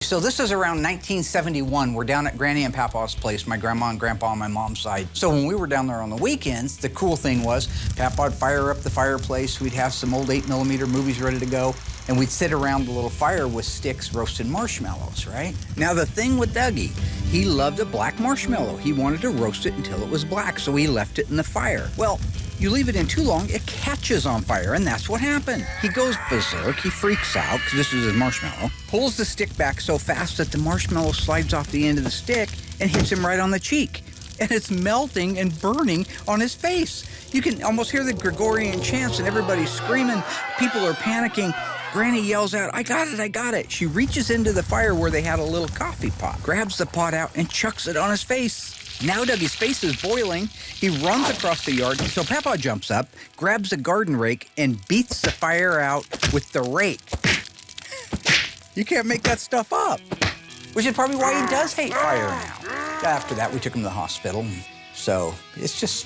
So this is around 1971. We're down at Granny and Papa's place, my grandma and grandpa on my mom's side. So when we were down there on the weekends, the cool thing was Papa would fire up the fireplace. We'd have some old 8mm movies ready to go, and we'd sit around the little fire with sticks roasting marshmallows, right? Now the thing with Dougie, he loved a black marshmallow. He wanted to roast it until it was black, so he left it in the fire. Well, you leave it in too long, it catches on fire, and that's what happened. He goes berserk, he freaks out, because this is his marshmallow, pulls the stick back so fast that the marshmallow slides off the end of the stick and hits him right on the cheek. And it's melting and burning on his face. You can almost hear the Gregorian chants and everybody's screaming. People are panicking. Granny yells out, "I got it, I got it." She reaches into the fire where they had a little coffee pot, grabs the pot out and chucks it on his face. Now Dougie's face is boiling. He runs across the yard, so Papa jumps up, grabs a garden rake, and beats the fire out with the rake. You can't make that stuff up, which is probably why he does hate fire now. After that, we took him to the hospital. So it's just,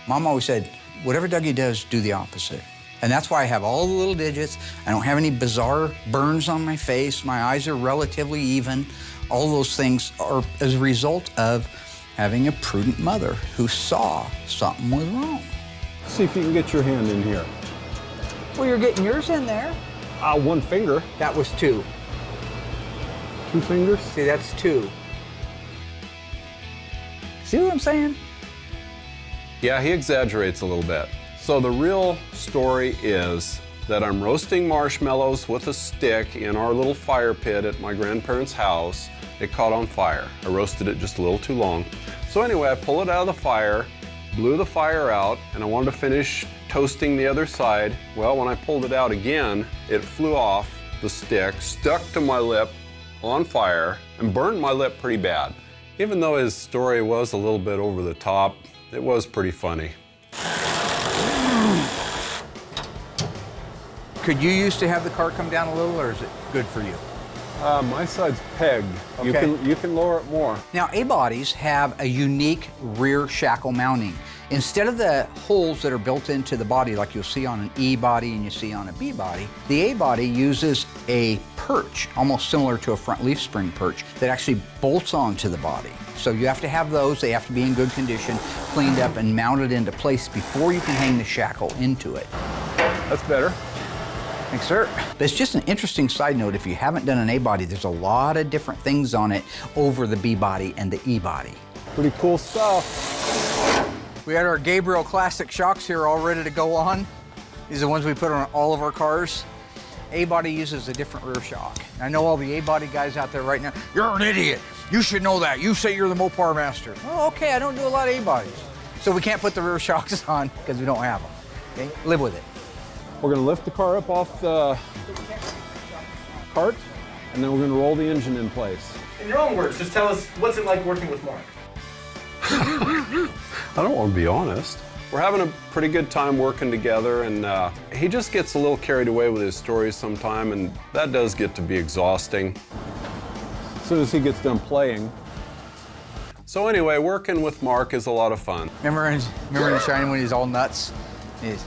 Mom always said, whatever Dougie does, do the opposite. And that's why I have all the little digits. I don't have any bizarre burns on my face. My eyes are relatively even. All those things are as a result of having a prudent mother who saw something was wrong. See if you can get your hand in here. Well, you're getting yours in there. One finger. That was 2. 2 fingers? See, that's 2. See what I'm saying? Yeah, he exaggerates a little bit. So the real story is that I'm roasting marshmallows with a stick in our little fire pit at my grandparents' house. It caught on fire. I roasted it just a little too long. So anyway, I pull it out of the fire, blew the fire out, and I wanted to finish toasting the other side. Well, when I pulled it out again, it flew off the stick, stuck to my lip on fire, and burned my lip pretty bad. Even though his story was a little bit over the top, it was pretty funny. Could you used to have the car come down a little, or is it good for you? My side's pegged. Okay. You can lower it more. Now, A-bodies have a unique rear shackle mounting. Instead of the holes that are built into the body like you'll see on an E-body and you see on a B-body, the A-body uses a perch, almost similar to a front leaf spring perch, that actually bolts onto the body. So you have to have those, they have to be in good condition, cleaned up and mounted into place before you can hang the shackle into it. That's better. Thanks, sir. But it's just an interesting side note. If you haven't done an A-body, there's a lot of different things on it over the B-body and the E-body. Pretty cool stuff. We had our Gabriel Classic shocks here all ready to go on. These are the ones we put on all of our cars. A-body uses a different rear shock. I know all the A-body guys out there right now, you're an idiot. You should know that. You say you're the Mopar master. Well, okay, I don't do a lot of A-bodies. So we can't put the rear shocks on because we don't have them. Okay, live with it. We're gonna lift the car up off the cart, and then we're gonna roll the engine in place. In your own words, just tell us, what's it like working with Mark? I don't want to be honest. We're having a pretty good time working together, and he just gets a little carried away with his stories sometime, and that does get to be exhausting. As soon as he gets done playing. So anyway, working with Mark is a lot of fun. Remember in Shining when he's all nuts? He's